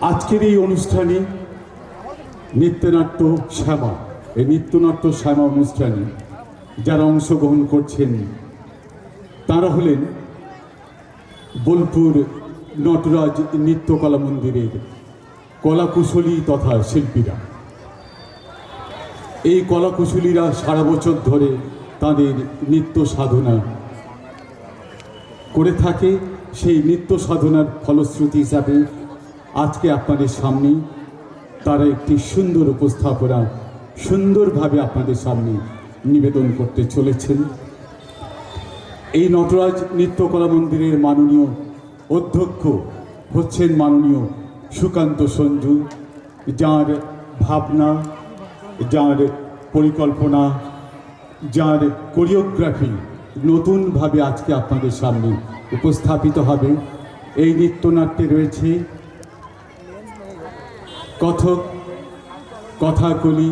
আজকের এই অনুষ্ঠানে নৃত্যনাট্য শ্যামা, এই নৃত্যনাট্য শ্যামা অনুষ্ঠানে যারা অংশগ্রহণ করছেন তারা হলেন বোলপুর নটরাজ নৃত্যকলা মন্দিরের কলাকুশলী তথা শিল্পীরা। এই কলাকুশলীরা সারা বছর ধরে তাদের নৃত্য সাধনা করে থাকে। সেই নৃত্য সাধনার ফলশ্রুতি হিসাবে আজকে আপনাদের সামনে তারা একটি সুন্দর উপস্থাপনা সুন্দরভাবে আপনাদের সামনে নিবেদন করতে চলেছেন। এই নটরাজ নৃত্যকলা মন্দিরের মাননীয় অধ্যক্ষ হচ্ছেন মাননীয় সুকান্ত সঞ্জু, যার ভাবনা, যার পরিকল্পনা, যার কোরিওগ্রাফি নতুনভাবে আজকে আপনাদের সামনে উপস্থাপিত হবে। এই নৃত্যনাট্যে রয়েছে কথক, কথাকলি,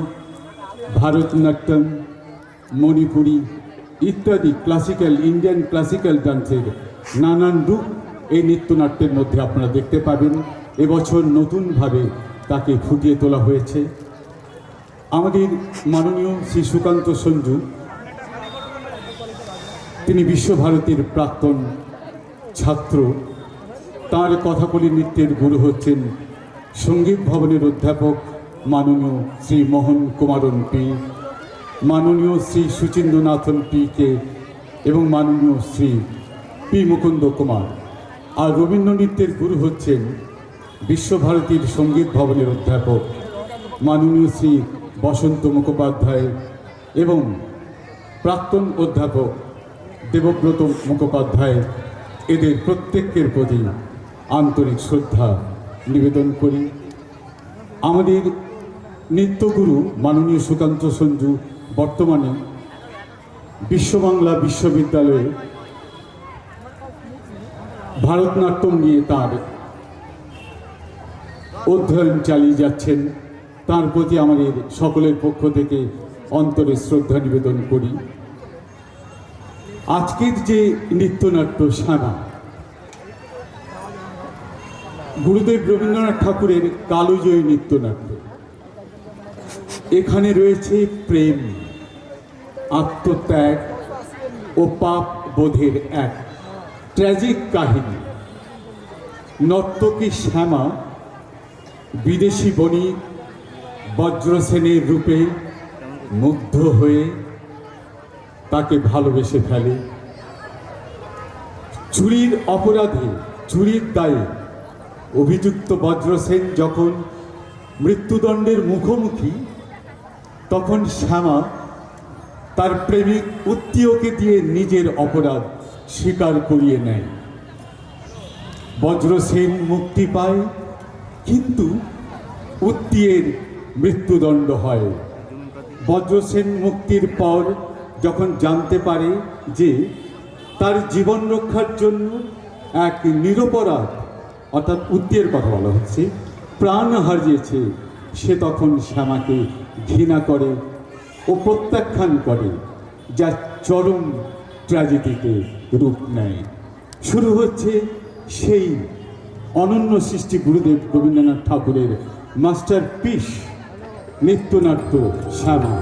ভারতনাট্যম, মণিপুরি ইত্যাদি ক্লাসিক্যাল, ইন্ডিয়ান ক্লাসিক্যাল ডান্সের নানান রূপ এই নৃত্যনাট্যের মধ্যে আপনারা দেখতে পাবেন। এবছর নতুনভাবে তাকে ফুটিয়ে তোলা হয়েছে। আমাদের মাননীয় শ্রী সুকান্ত সঞ্জু, তিনি বিশ্বভারতীর প্রাক্তন ছাত্র। তার কথাকলি নৃত্যের গুরু হচ্ছেন সঙ্গীত ভবনের অধ্যাপক মাননীয় শ্রী মোহন কুমারন পি, মাননীয় শ্রী সুচিন্দ্রনাথন পি কে এবং মাননীয় শ্রী পি মুকুন্দ কুমার। আর রবীন্দ্র নৃত্যের গুরু হচ্ছেন বিশ্বভারতীর সঙ্গীত ভবনের অধ্যাপক মাননীয় শ্রী বসন্ত মুখোপাধ্যায় এবং প্রাক্তন অধ্যাপক দেবব্রত মুখোপাধ্যায়। এদের প্রত্যেকের প্রতি আন্তরিক শ্রদ্ধা নিবেদন করি। আমাদের নৃত্যগুরু মাননীয় সুকান্ত সঞ্জু বর্তমানে বিশ্ববাংলা বিশ্ববিদ্যালয়ে ভারতনাট্যম নিয়ে তার অধ্যয়ন চালিয়ে যাচ্ছেন। তার প্রতি আমাদের সকলের পক্ষ থেকে অন্তরে শ্রদ্ধা নিবেদন করি। আজকের যে নৃত্যনাট্য শ্যামা, গুরুদেব রবীন্দ্রনাথ ঠাকুরের কালজয়ী নৃত্যনাট্য। এখানে রয়েছে প্রেম, আত্মত্যাগ ও পাপ বোধের এক ট্র্যাজিক কাহিনী। নর্তকী শ্যামা বিদেশি বণিক বজ্রসেনের রূপে মুগ্ধ হয়ে তাকে ভালোবেসে ফেলে। চুরির অপরাধে, চুরির দায়ে অভিযুক্ত বজ্রসেন যখন মৃত্যুদণ্ডের মুখোমুখি, তখন শ্যামা তার প্রেমিক উত্তীয়কে দিয়ে নিজের অপরাধ স্বীকার করিয়ে নেয়। বজ্রসেন মুক্তি পায়, কিন্তু উত্তীয়ের মৃত্যুদণ্ড হয়। বজ্রসেন মুক্তির পর যখন জানতে পারে যে তার জীবন রক্ষার জন্য এক নিরপরাধ, অর্থাৎ উত্তীয়ের কথা বলা হচ্ছে, প্রাণ হারিয়েছে, সে তখন শ্যামাকে ঘৃণা করে ও প্রত্যাখ্যান করে, যা চরম ট্র্যাজেডিতে রূপ নেয়। শুরু হচ্ছে সেই অনন্য সৃষ্টি গুরুদেব রবীন্দ্রনাথ ঠাকুরের মাস্টারপিস নৃত্যনাট্য শ্যামা।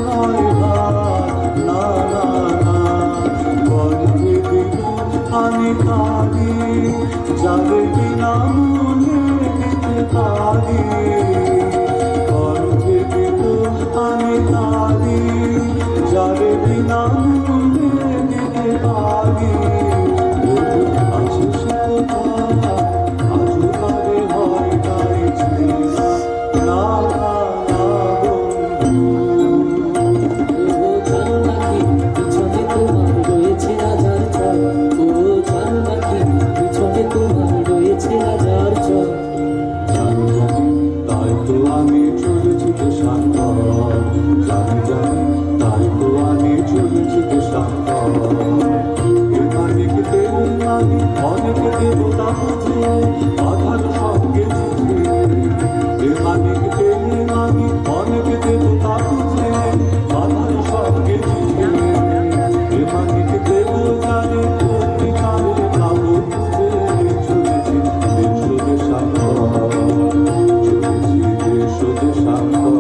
নয় হাত, না না না। গর্ভে দিব আমি তারি, যারে বিনামূল্যে দিতে পারি। গর্ভে দিব আমি তারি, যারে বিনামূল্যে দিতে পারি। আছে সে কোথা, আজও তারে হয় নাই চেনা, না না না বন্ধু। ও জানো নাকি পিছনে তোমার রয়েছে রাজার চর, ও জানো নাকি পিছনে তোমার রয়েছে রাজার চর। জানি জানি তাই তো আমি চলেছি দেশান্তর, জানি জানি তাই তো আমি চলেছি দেশান্তর। অনেক দেব আমি, অনেক দেবতা বুঝে আধার সঙ্গে যুঝে। অনেক দেব আমি, অনেক দেবতা বুঝে আধার সঙ্গে যুঝে। অনেক দেব জানে কোটি কালে ভাবো বুঝে চলেছি দেশ দেশান্তর, চলেছি দেশ দেশান্তর।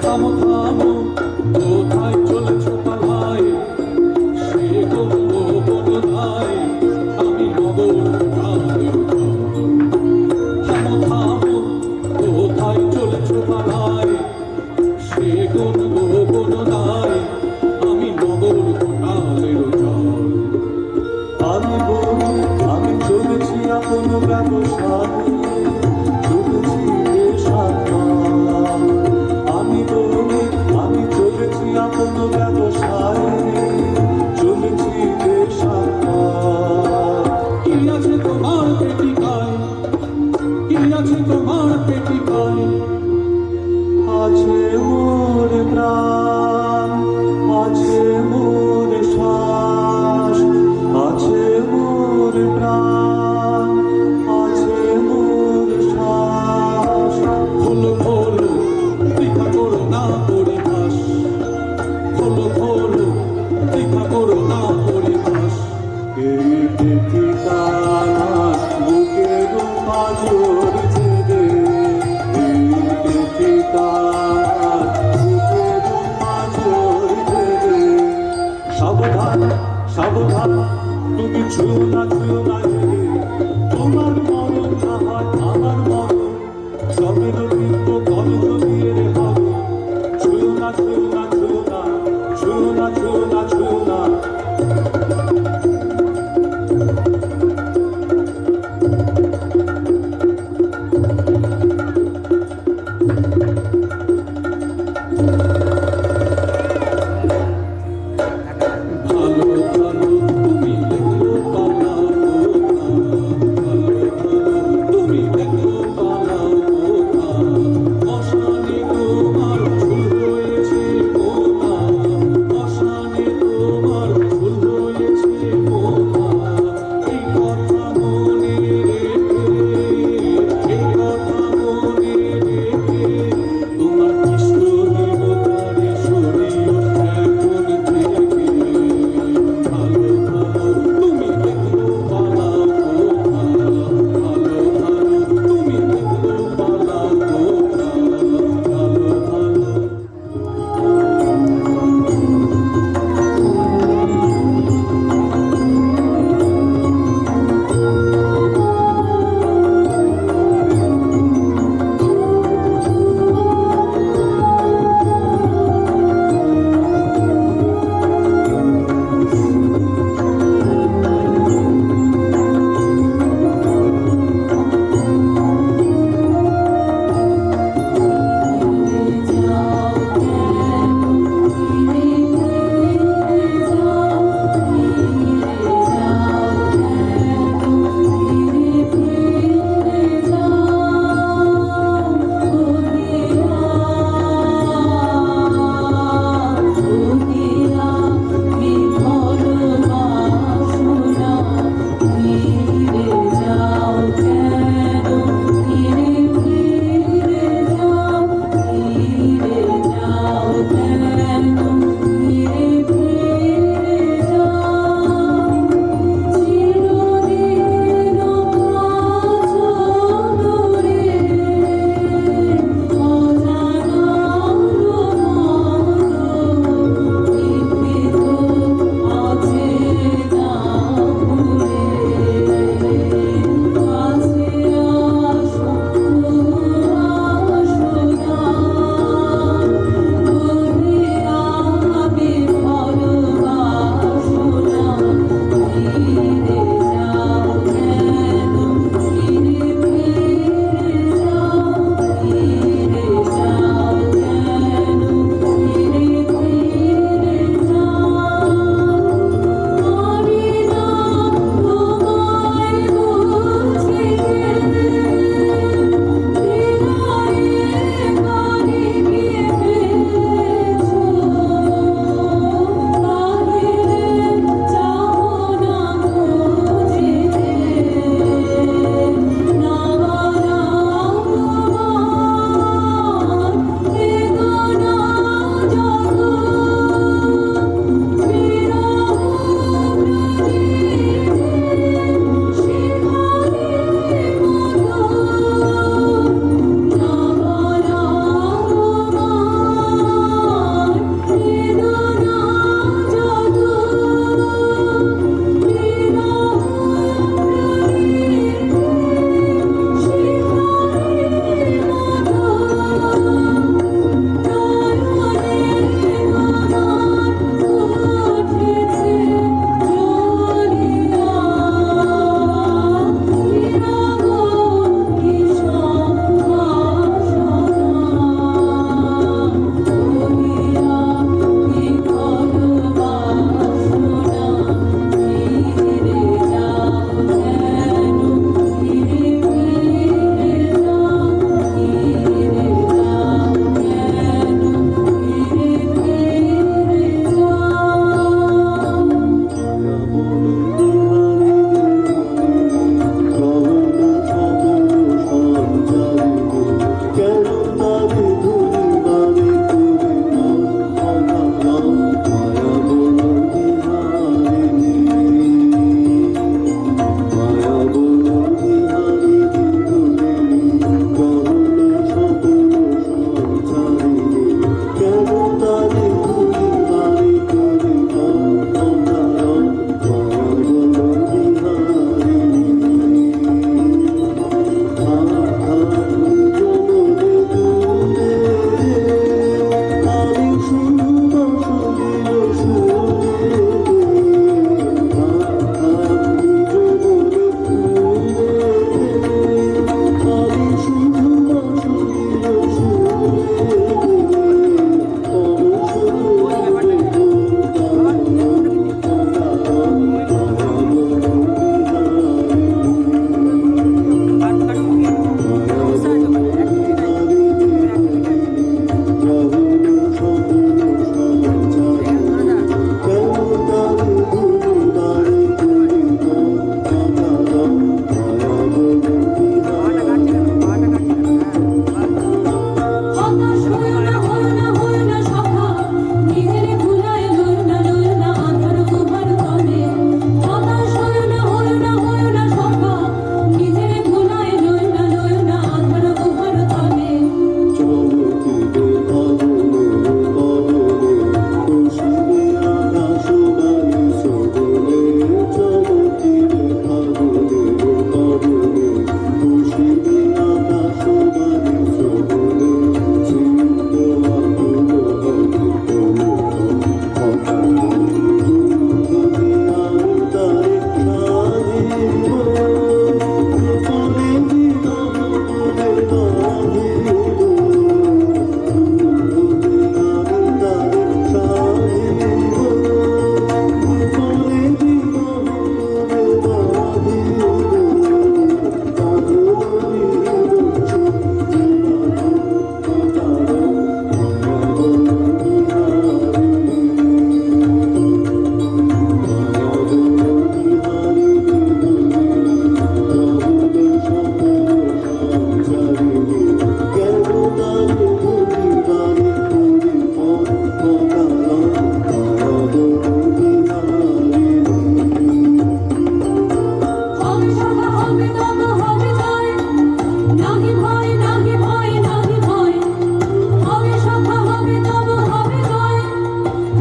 থামো থামো, কোথায় চলেছ পালায়, সে গন্ধ বনধায় আমি নগর কোথায়। থামো থামো, কোথায় চলেছ পালায়, সে গন্ধ বনধায় আমি নগর কোটালের জল। আমি বলি আমি চলেছি আপন ব্যবসায়, চলেছি দেশান্তর। আমি বলি আমি চলেছি আপন ব্যবসায়, চলেছি দেশান্তর। কি আছে তোমার পেটিকায়, কি আছে তোমার পেটিকায়? আছে মোর প্রাণ, আছে মোর শ্বাস, আছে মোর প্রাণ, আছে মোর শ্বাস। খোলো খোলো, বৃথা করো না পরিহাস, খোলো খোলো, বৃথা করো না পরিহাস। এই পেটিকা বুকের পাঁজর ছেড়ে, এই পেটিকা বুকের পাঁজর ছেড়ে। সাবধান সাবধান, তুমি ছুঁয়ো না জেগে, তোমার মরণ না হয় আমার মরণ, সবের বৃত্ত কলজ দিয়ে রে হবে। ছুঁয়ো না ছুঁয়ো না ছুঁয়ো না, ছুঁয়ো না ছুঁয়ো না ছুঁয়ো না। ভালো ভালো তুমি দেখো পালাও কোথা, ভালো ভালো তুমি দেখো পালাও কোথা। অশানে তোমার চুল হয়েছে কোথা, অশানে তোমার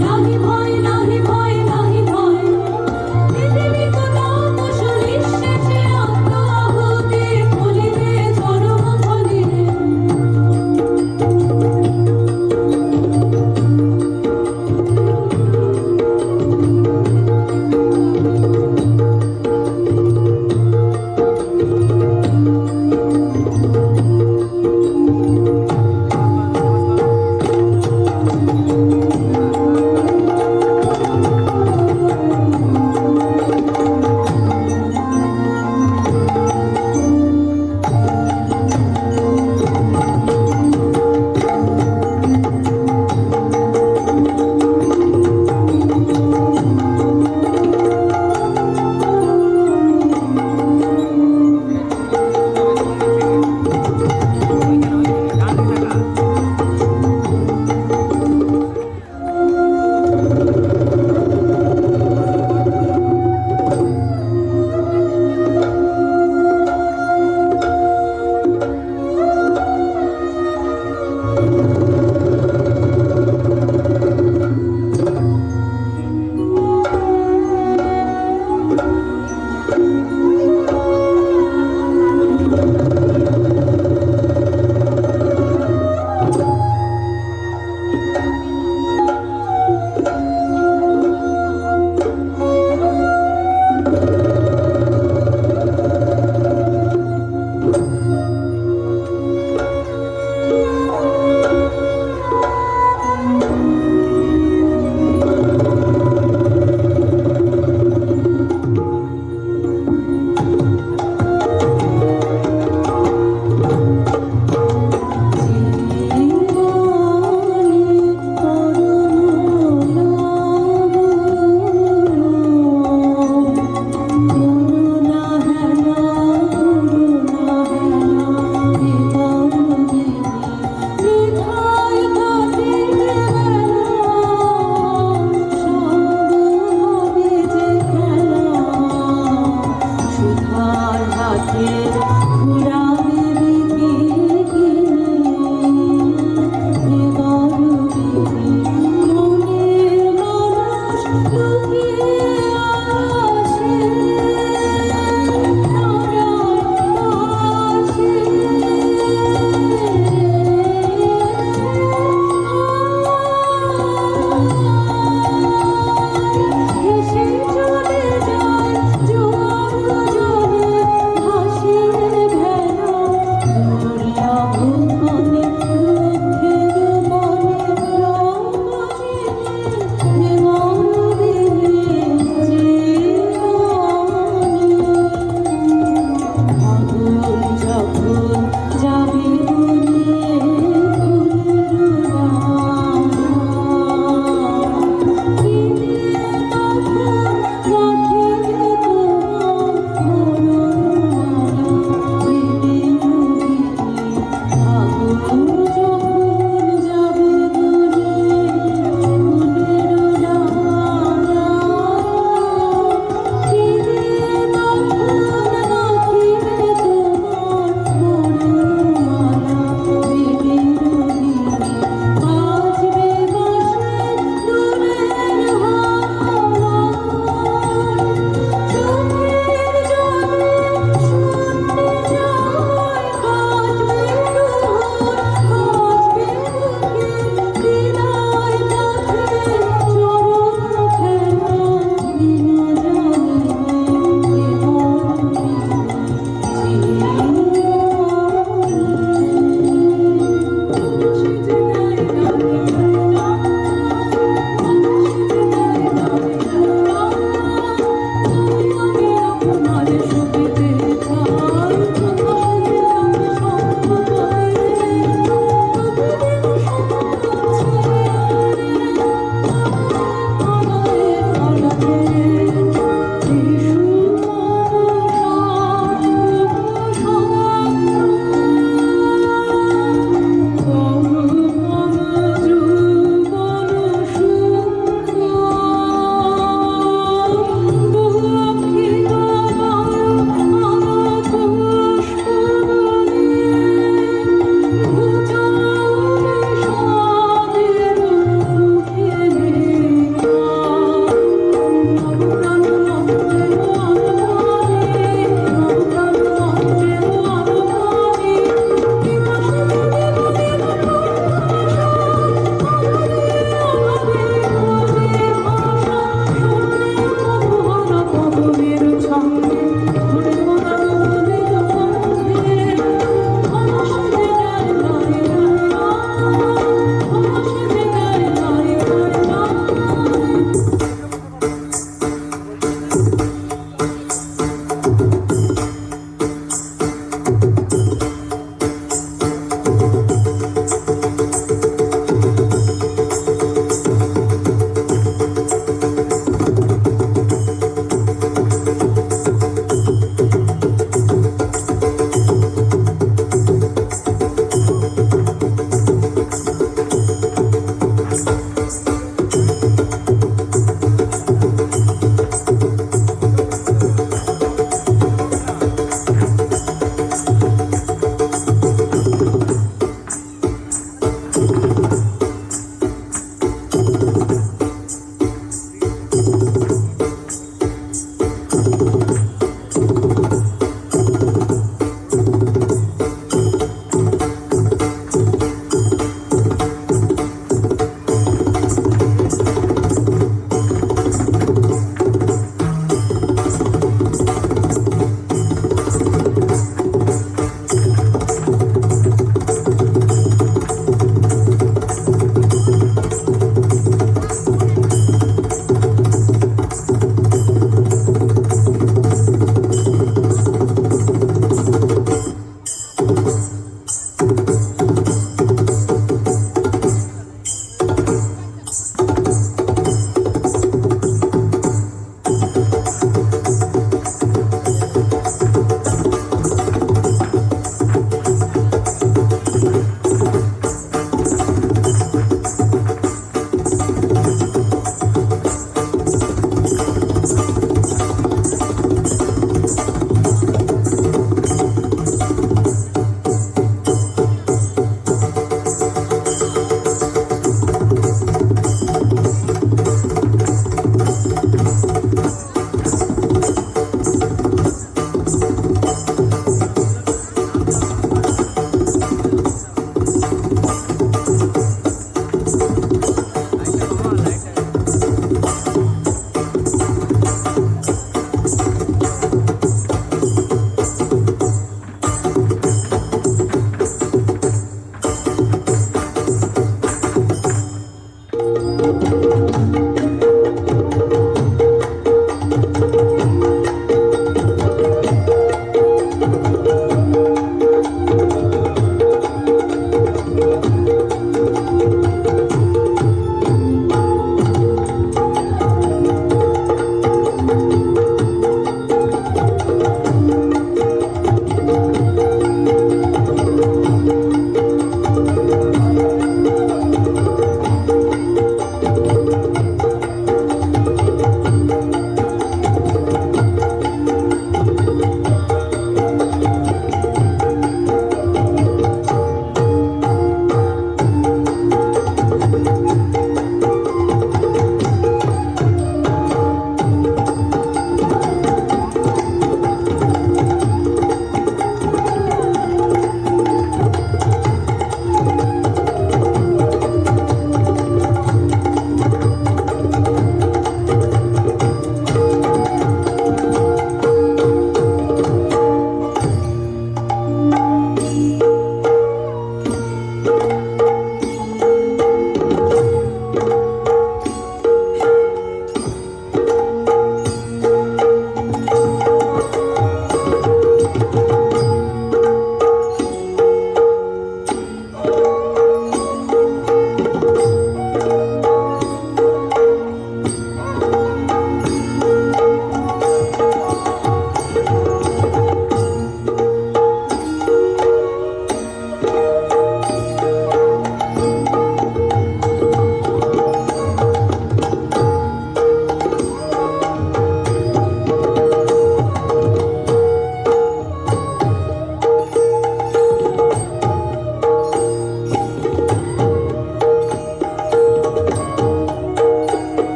নাহি ভয় নাহি ভয় নাহি ভয় পৃথিবী তো নাম সনিঃশেষে আত্মাহুতি ফলিবে জন্ম ফলিবে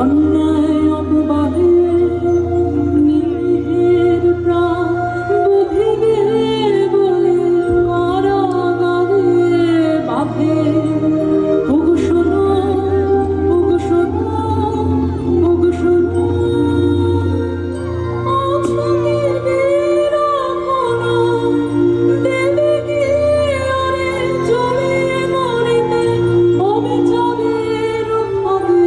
অন্যায় অপবাদে নিরীহের প্রাণ বুঝিবে বলে কারাগারে বাঁধে। ওগো শোনো, ওগো শোনো, ওগো শোনো, আছো কি বীর কোনো দেবে কি ওরে চলে মরিতে অবিচারের ফাঁদে।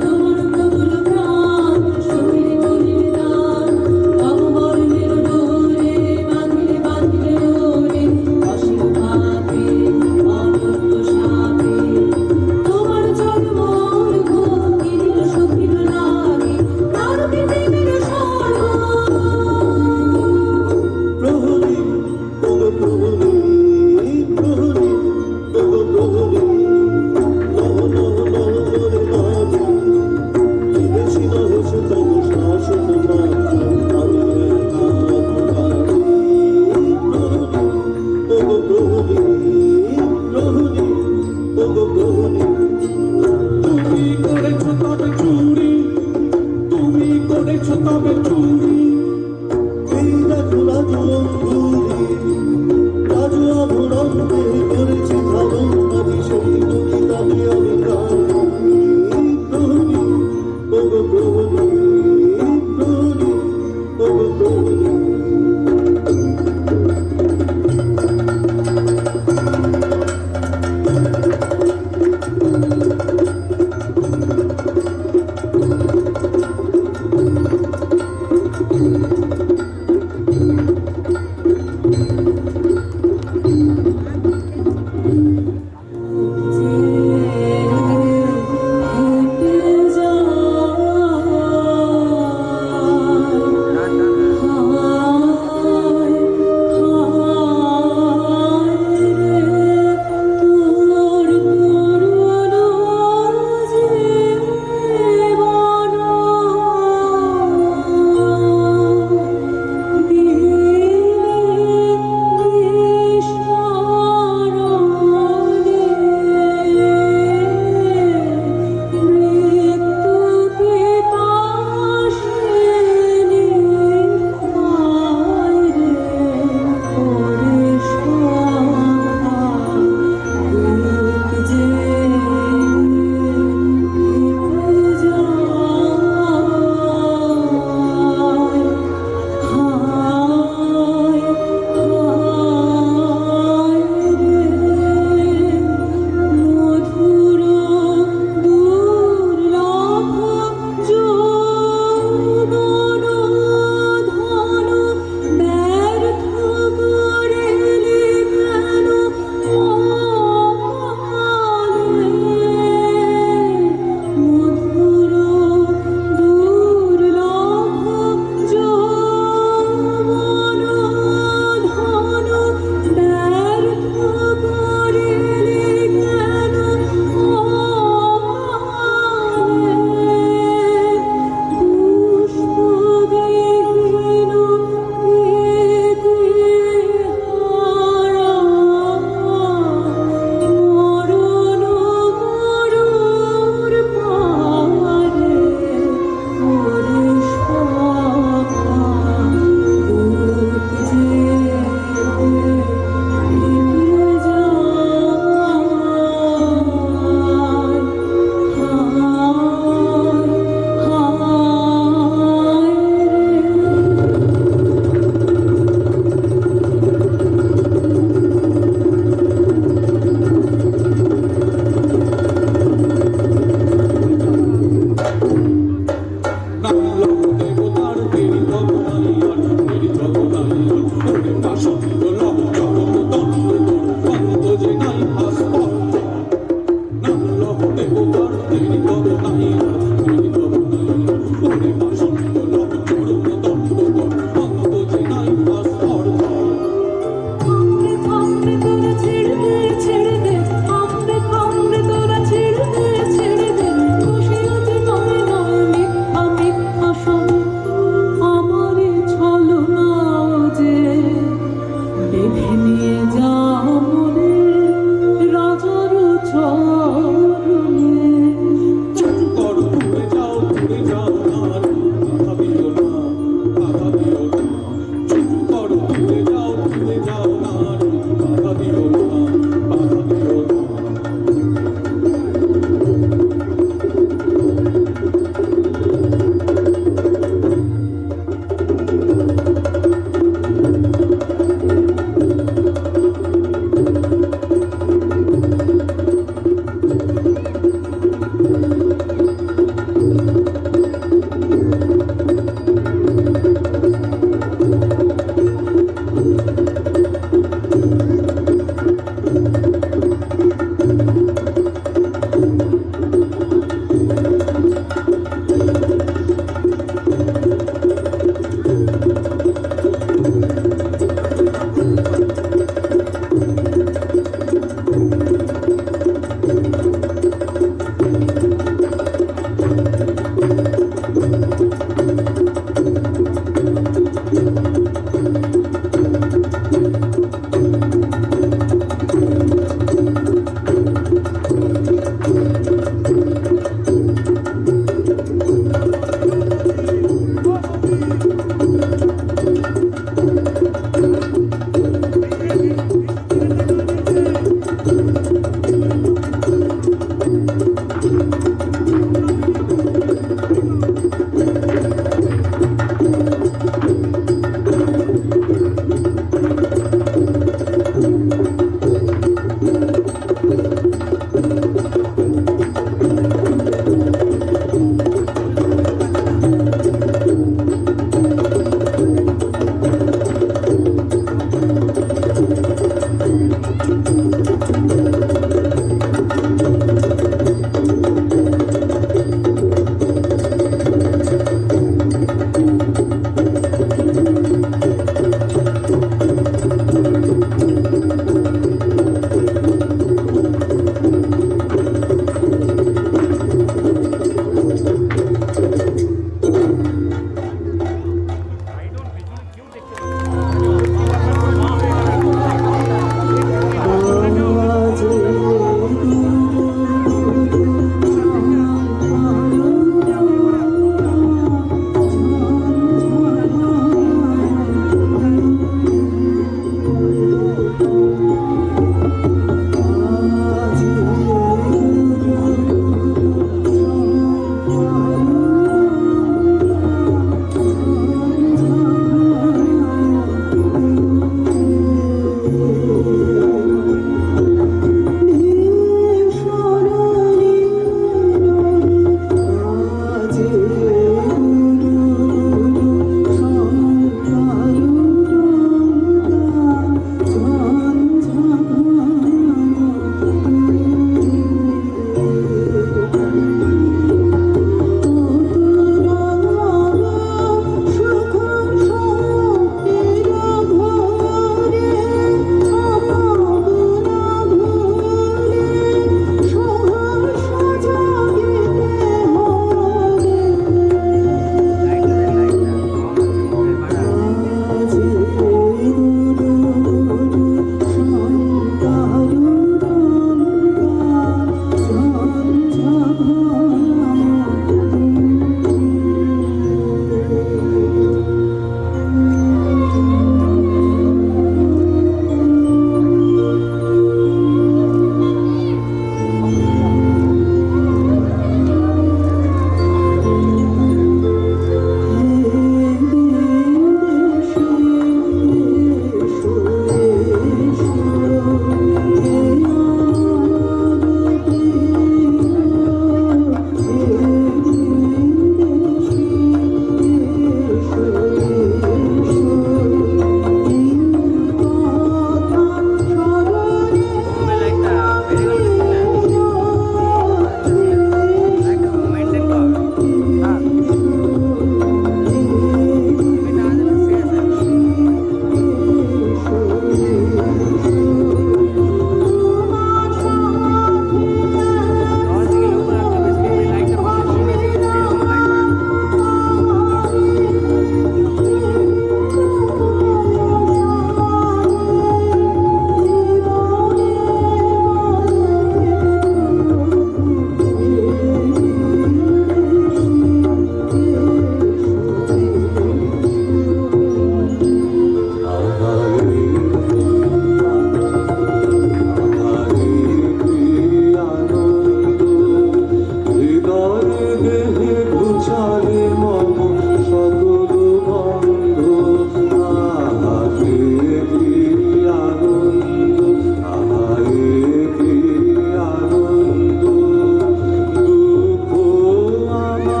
আমার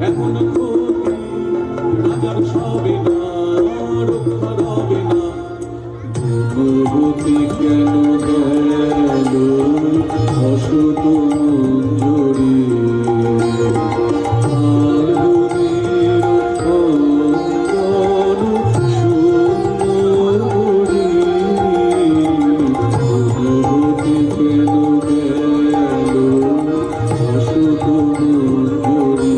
এখন ক্ষতি রাজার সবে না, রক্ষা রবে না। ভগবতী কেন গেল অসত মঞ্জরি, ফাল্গুনের অঙ্গন শূন্য করি। ভগবতী কেন গেল অসত মঞ্জরি।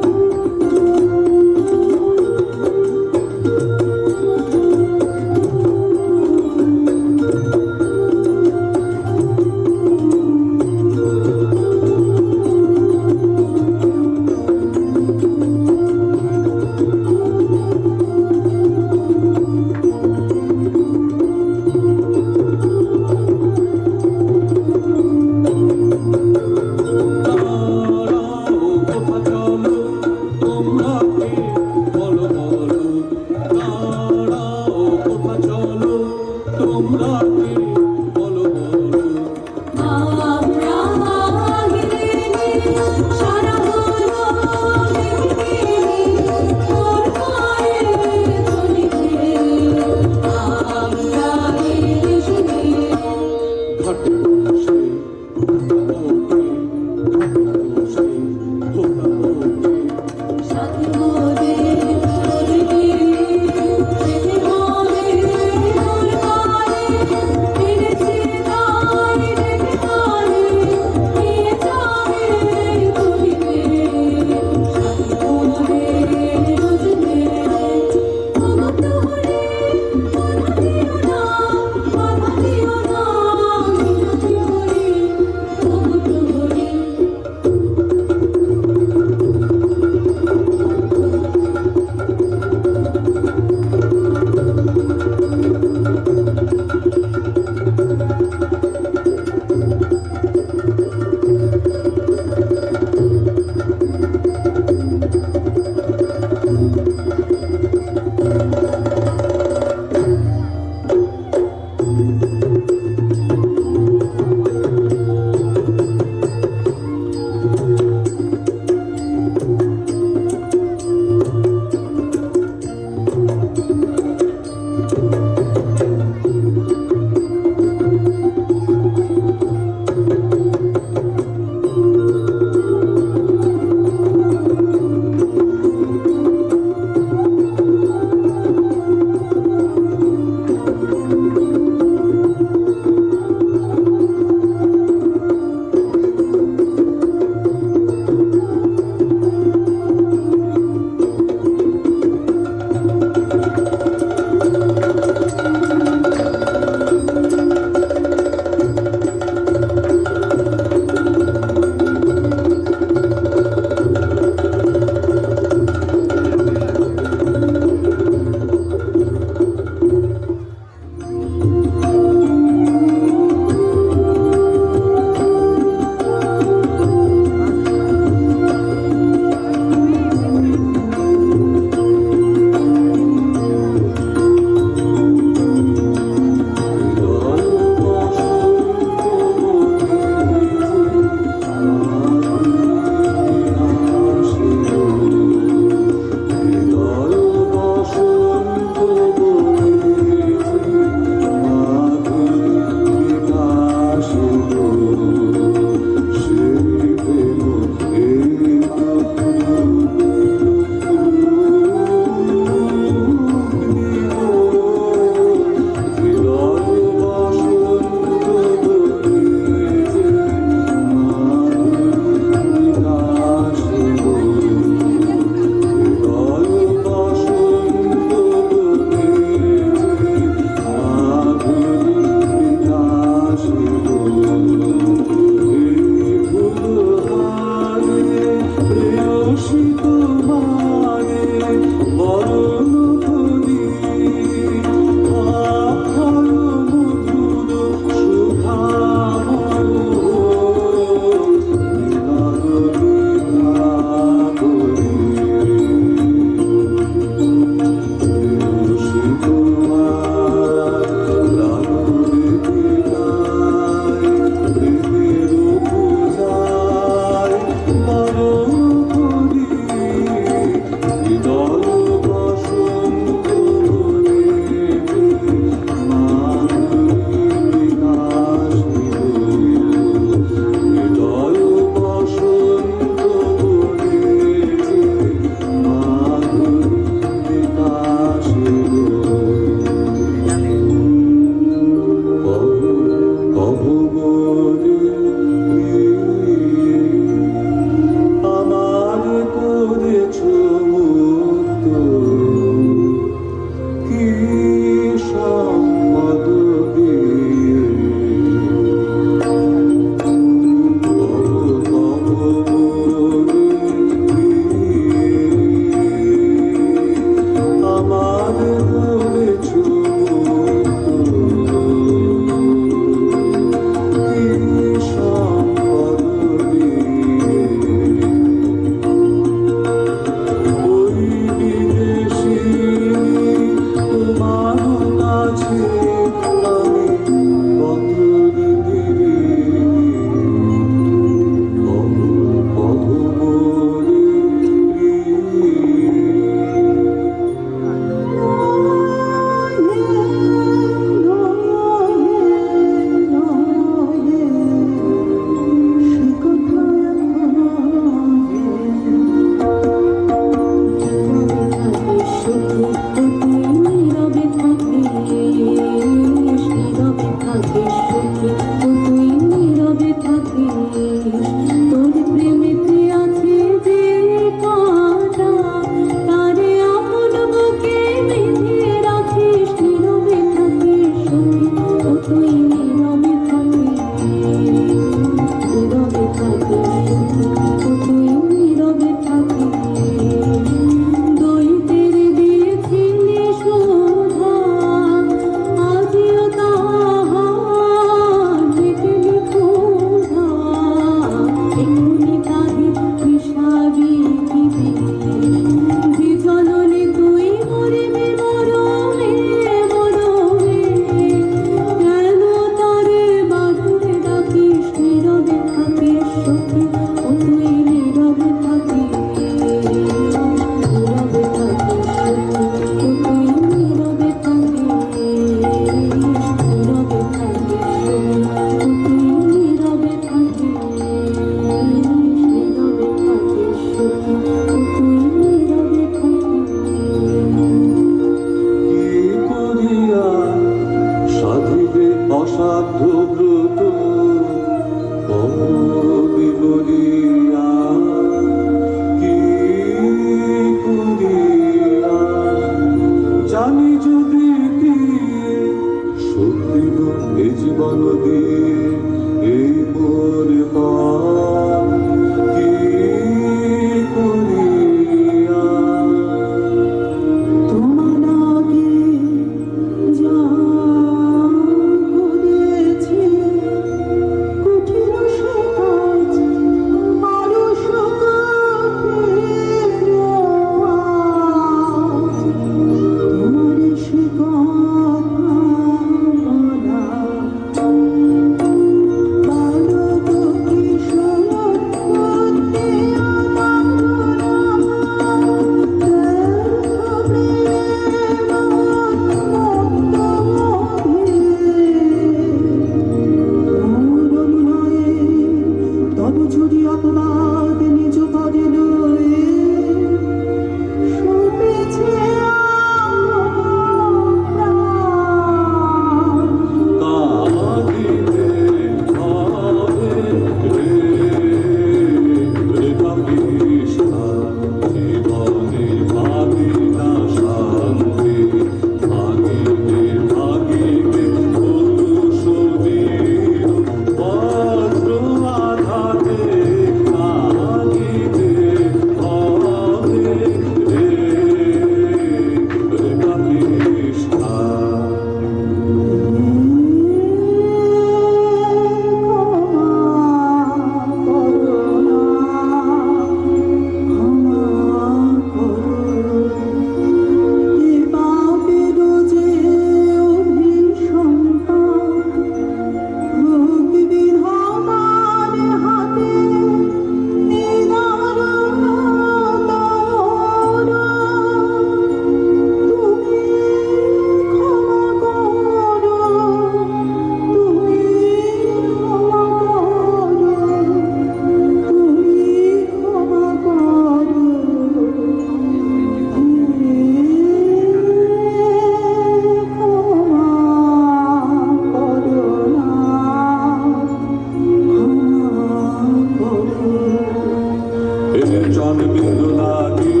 জীবন বেদো লাগে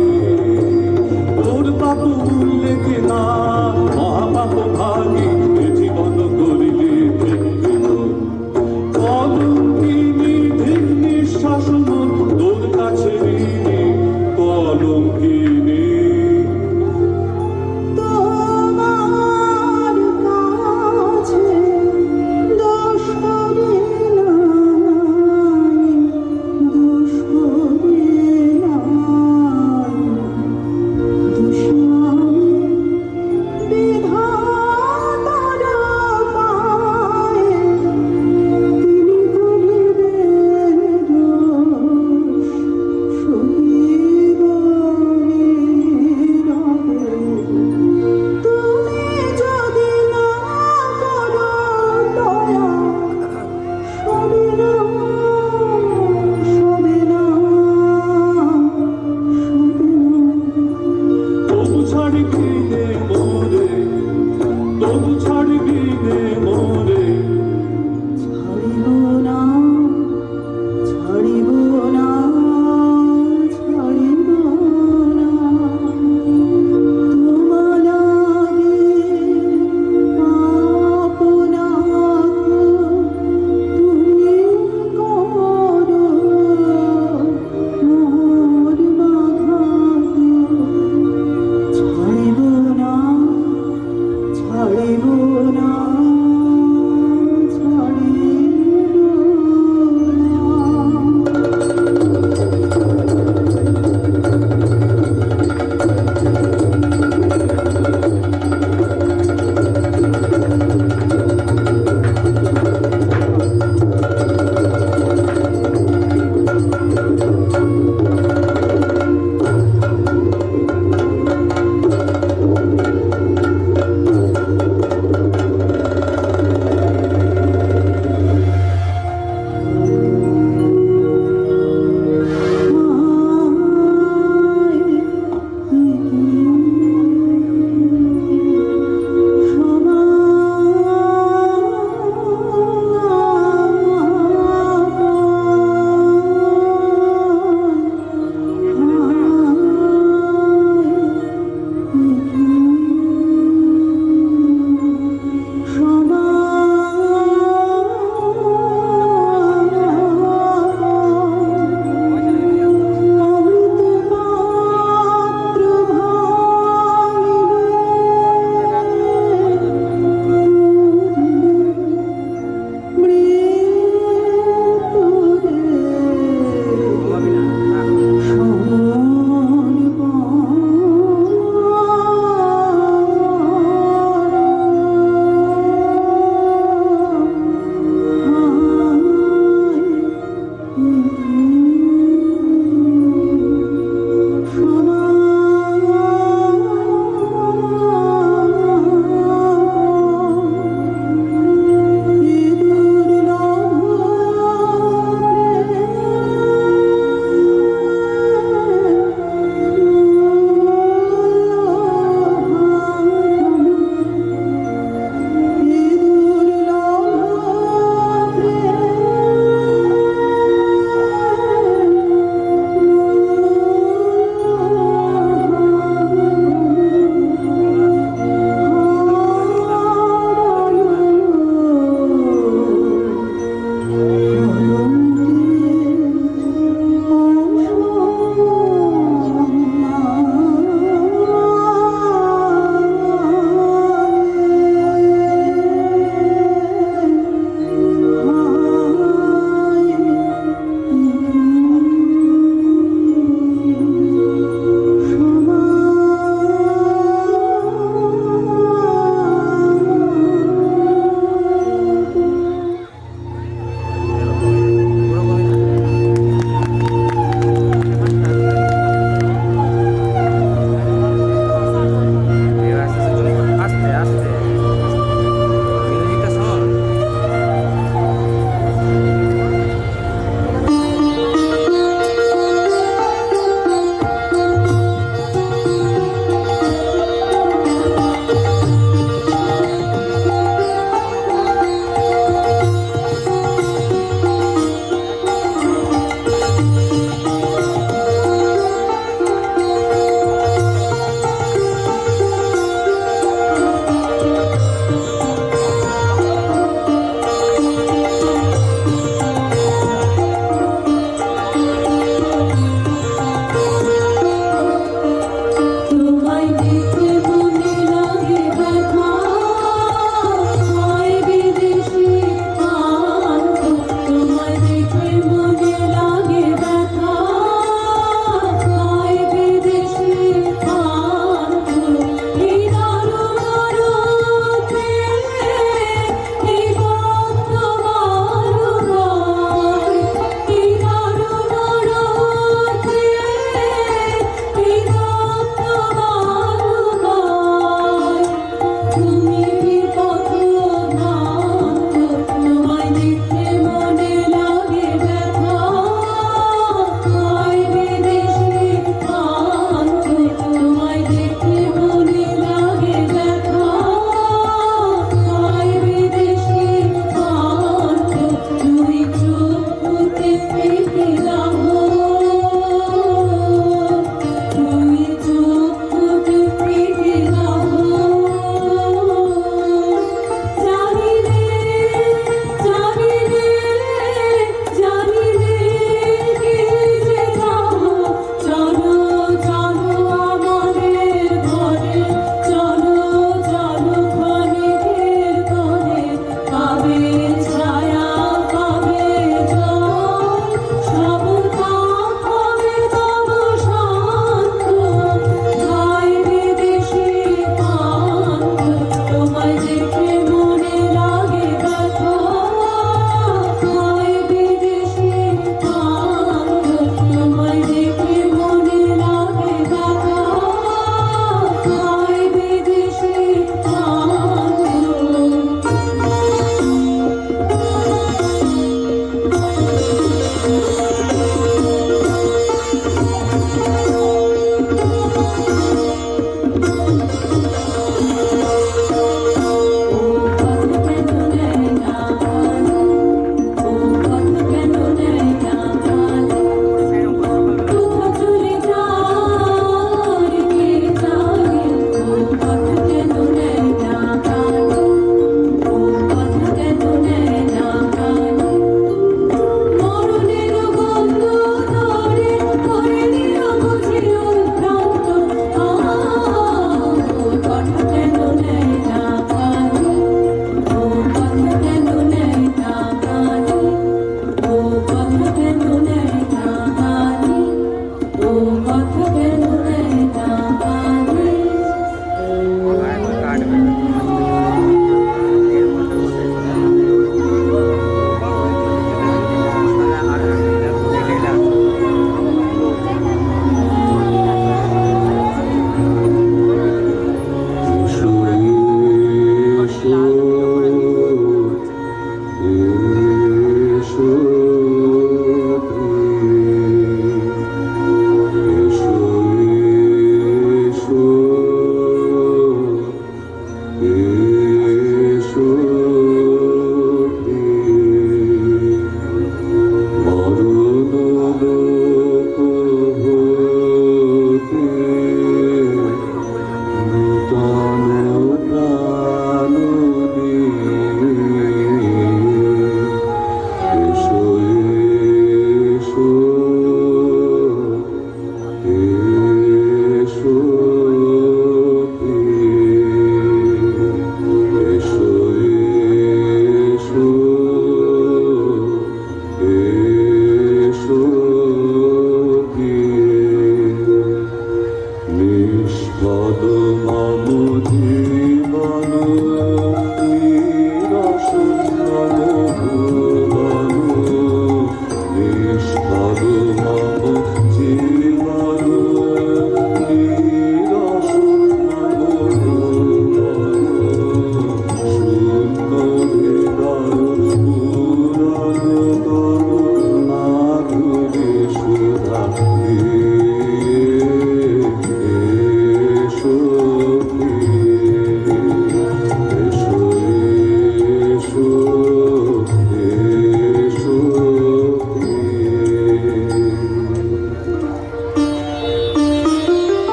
তোর পাপ উল্লেখে না মহাপাপ ভাগে এ জীবন করিলে ভেঙ্গেল কলঙ্কিনী ধিন্নি শাসন তোর কাছে ঋণী কলঙ্কিনী তোমার কাছে দোষ করি নাই, দোষ করি নাই, দোষ আমি বিধাতার পায়ে, তিনি করিবেন দোষ, সহিব নীরবে। তুমি যদি না করো দয়া, সবে না, সবে না, সবে না। তবু ছাড়বি নে মোরে তবু ছাড়বি নে মোরে ছাড়িব না, ছাড়িব না, ছাড়িব না। তোমার আগে আপনাকে তুমি করো, মোর বাধাকে ছাড়িব না, ছাড়িব না, ছাড়িব না। পেলাম তুই চোখ দেখতে পেলাম জানি রে জানি রে জানি রে কে যে যাবো চলো চলো আমাদের ঘরে চলো চলো ক্ষণিকের তরে পাবে ছায়া পাবে জল সব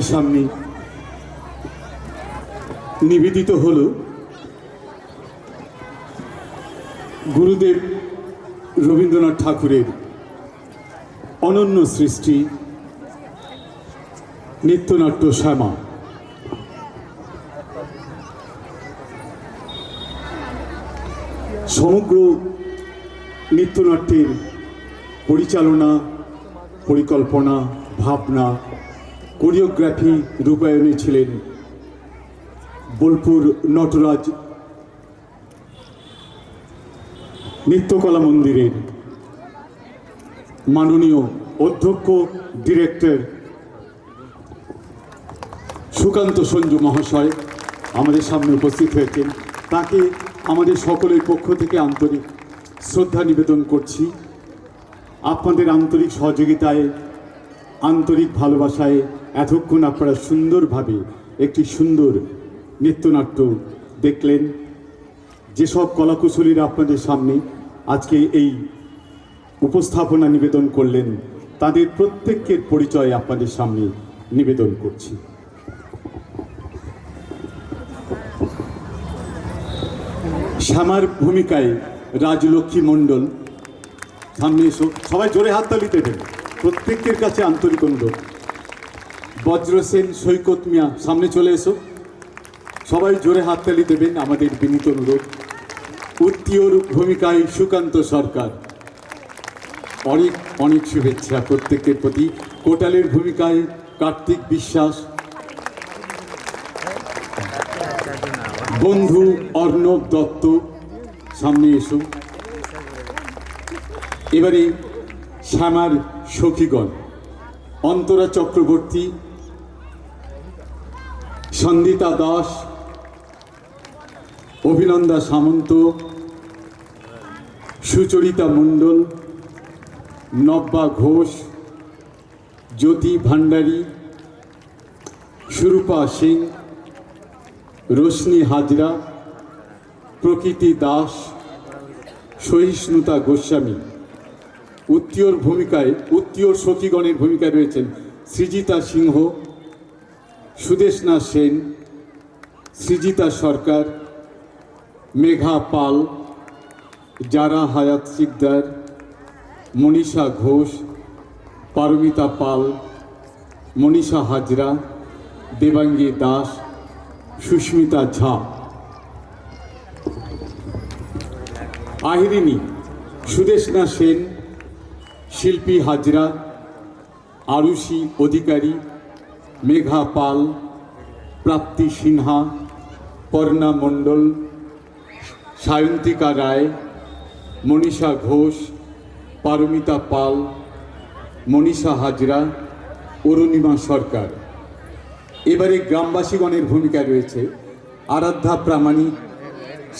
আপনাদের সামনে নিবেদিত হল গুরুদেব রবীন্দ্রনাথ ঠাকুরের অনন্য সৃষ্টি নৃত্যনাট্য শ্যামা। সমগ্র নৃত্যনাট্যের পরিচালনা, পরিকল্পনা, ভাবনা, কোরিওগ্রাফি রূপায়ণে ছিলেন বোলপুর নটরাজ নৃত্যকলা মন্দিরের মাননীয় অধ্যক্ষ ডিরেক্টর সুকান্ত সঞ্জু মহাশয় আমাদের সামনে উপস্থিত হয়েছেন। তাকে আমাদের সকলের পক্ষ থেকে আন্তরিক শ্রদ্ধা নিবেদন করছি। আপনাদের আন্তরিক সহযোগিতায়, আন্তরিক ভালোবাসায় এতক্ষণ আপনারা সুন্দরভাবে একটি সুন্দর নৃত্যনাট্য দেখলেন। যেসব কলাকুশলীরা আপনাদের সামনে আজকে এই উপস্থাপনা নিবেদন করলেন, তাদের প্রত্যেকের পরিচয় আপনাদের সামনে নিবেদন করছি। শ্যামার ভূমিকায় রাজলক্ষ্মী মণ্ডল, সামনে এসো, সবাই জোরে হাততালি দেবেন, প্রত্যেকের কাছে আন্তরিক অনুরোধ। বজ্রসেন সৈকত মিয়া, সামনে চলে এসো, সবাই জোরে হাততালি দেবেন, আমাদের বিনীত অনুরোধ। উত্তীয়র ভূমিকায় সুকান্ত সরকার, অনেক অনেক শুভেচ্ছা প্রত্যেকের প্রতি। কোটালের ভূমিকায় কার্তিক বিশ্বাস। বন্ধু অর্ণব দত্ত, সামনে এসো। এবারে শ্যামার সখীগণ, অন্তরা চক্রবর্তী, সন্দিতা দাস, অভিনন্দা সামন্ত, সুচরিতা মণ্ডল, নব্যা ঘোষ, জ্যোতি ভান্ডারী, সুরূপা সিং, রোশনি হাজরা, প্রকৃতি দাস, সহিষ্ণুতা গোস্বামী। উত্তীয়র ভূমিকায়, উত্তীয়র সখীগণের ভূমিকায় রয়েছেন সৃজিতা সিংহ, সুদেশনা সেন, সৃজিতা সরকার, মেঘা পাল, জারা হায়াত সিকদার, মনীষা ঘোষ, পারমিতা পাল, মনীষা হাজরা, দেবাঙ্গী দাস, সুস্মিতা ঝা। আহিরিনী সুদেশনা সেন, শিল্পী হাজরা, আরুষি অধিকারী, মেঘা পাল, প্রাপ্তি সিনহা, পর্ণা মণ্ডল, সায়ন্তিকা রায়, মনীষা ঘোষ, পারমিতা পাল, মনীষা হাজরা, অরুণিমা সরকার। এবারে গ্রামবাসীগণের ভূমিকা রয়েছে আরাধ্যা প্রামাণিক,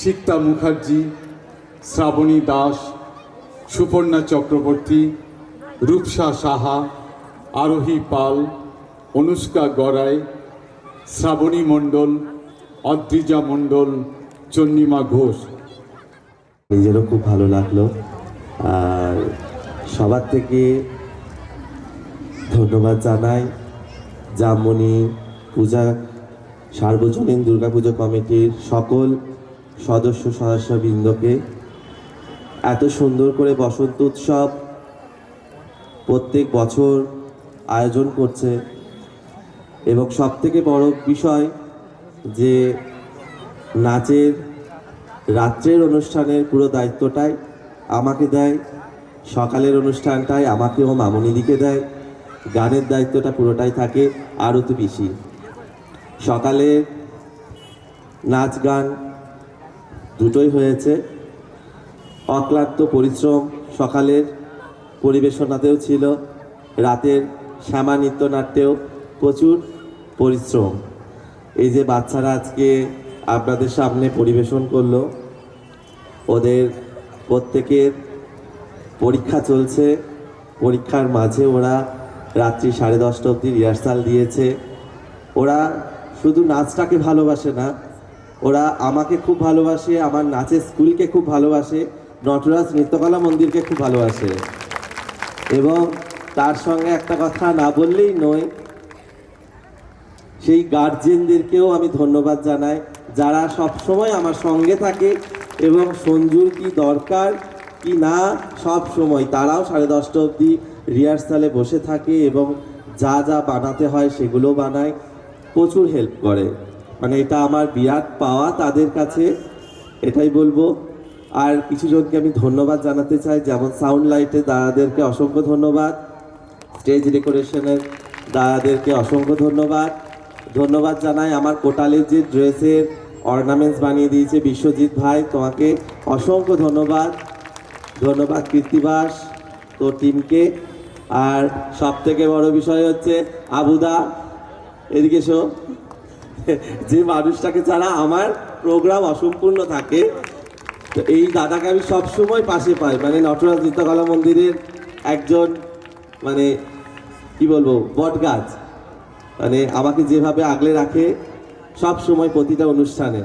সিক্তা মুখার্জি, শ্রাবণী দাস, সুপর্ণা চক্রবর্তী, রূপসা সাহা, আরোহী পাল, অনুষ্কা গড়াই, শ্রাবণী মণ্ডল, অদ্রিজা মণ্ডল, চন্নিমা ঘোষ। নিজেরও খুব ভালো লাগলো। আর সবার থেকে ধন্যবাদ জানাই জামমণি পূজা সার্বজনীন দুর্গাপুজো কমিটির সকল সদস্যবৃন্দকে। এত সুন্দর করে বসন্ত উৎসব প্রত্যেক বছর আয়োজন করছে, এবং সবথেকে বড় বিষয় যে নাচের রাত্রের অনুষ্ঠানের পুরো দায়িত্বটাই আমাকে দেয়, সকালের অনুষ্ঠানটাই আমাকেও মামনিদিকে দেয়, গানের দায়িত্বটা পুরোটাই থাকে আরতি পিসি। সকালে নাচ গান দুটোই হয়েছে, অক্লান্ত পরিশ্রম সকালের পরিবেশনাতেও ছিল, রাতের শ্যামা নৃত্যনাট্যেও প্রচুর পরিশ্রম। এই যে বাচ্চারা আজকে আপনাদের সামনে পরিবেশন করলো, ওদের প্রত্যেকের পরীক্ষা চলছে, পরীক্ষার মাঝে ওরা রাত্রি 10:30 অবধি রিহার্সাল দিয়েছে। ওরা শুধু নাচটাকে ভালোবাসে না, ওরা আমাকে খুব ভালোবাসে, আমার নাচের স্কুলকে খুব ভালোবাসে, নটরাজ নৃত্যকলা মন্দিরকে খুব ভালোবাসে। এবং তার সঙ্গে একটা কথা না বললেই নয়, সেই গার্জেনদেরকেও আমি ধন্যবাদ জানাই, যারা সবসময় আমার সঙ্গে থাকে এবং সঞ্জুর কি দরকার কি না সব সময় তারাও 10:30 অবধি রিহার্সালে বসে থাকে এবং যা যা বানাতে হয় সেগুলো বানায়, প্রচুর হেল্প করে। মানে এটা আমার বিরাট পাওয়া তাদের কাছে, এটাই বলবো। আর কিছু জনকে আমি ধন্যবাদ জানাতে চাই, যেমন সাউন্ড লাইটে দাদাদেরকে অসংখ্য ধন্যবাদ, স্টেজ ডেকোরেশনের দাদাদেরকে অসংখ্য ধন্যবাদ। ধন্যবাদ জানাই আমার কোটালের যে ড্রেসের অর্নামেন্টস বানিয়ে দিয়েছে বিশ্বজিৎ ভাই, তোমাকে অসংখ্য ধন্যবাদ। ধন্যবাদ কৃত্তিবাস তোর টিমকে। আর সব থেকে বড় বিষয় হচ্ছে আবুদা, এদিকে এসো, যে মানুষটাকে ছাড়া আমার প্রোগ্রাম অসম্পূর্ণ থাকে। তো এই দাদাকে আমি সবসময় পাশে পাই, মানে নটরাজ নৃত্যকলা মন্দিরের একজন মানে কি বলবো বট গাছ, মানে আমাকে যেভাবে আগলে রাখে সব সময় প্রতিটা অনুষ্ঠানে।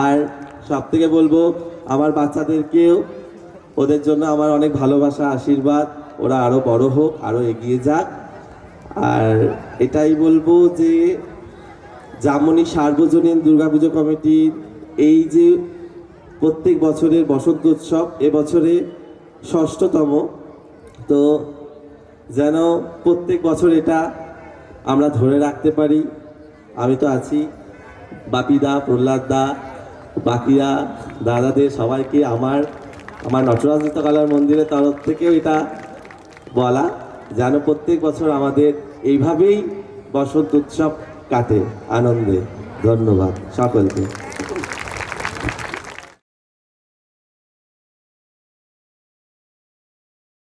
আর সব থেকে বলবো আমার বাচ্চাদেরকেও, ওদের জন্য আমার অনেক ভালোবাসা আশীর্বাদ, ওরা আরও বড় হোক, আরও এগিয়ে যাক। আর এটাই বলবো যে জামনি সার্বজনীন দুর্গাপুজো কমিটির এই যে প্রত্যেক বছরের বসন্ত উৎসব, এবছরে 6তম, তো যেন প্রত্যেক বছর এটা আমরা ধরে রাখতে পারি। আমি তো আছি, বাপিদা, প্রহ্লাদ দা, বাকিরা দাদাদের সবাইকে আমার নটরাজ নৃত্যকলার মন্দিরের তরফ থেকেও এটা বলা, যেন প্রত্যেক বছর আমাদের এইভাবেই বসন্ত উৎসব কাটে আনন্দে। ধন্যবাদ সকলকে।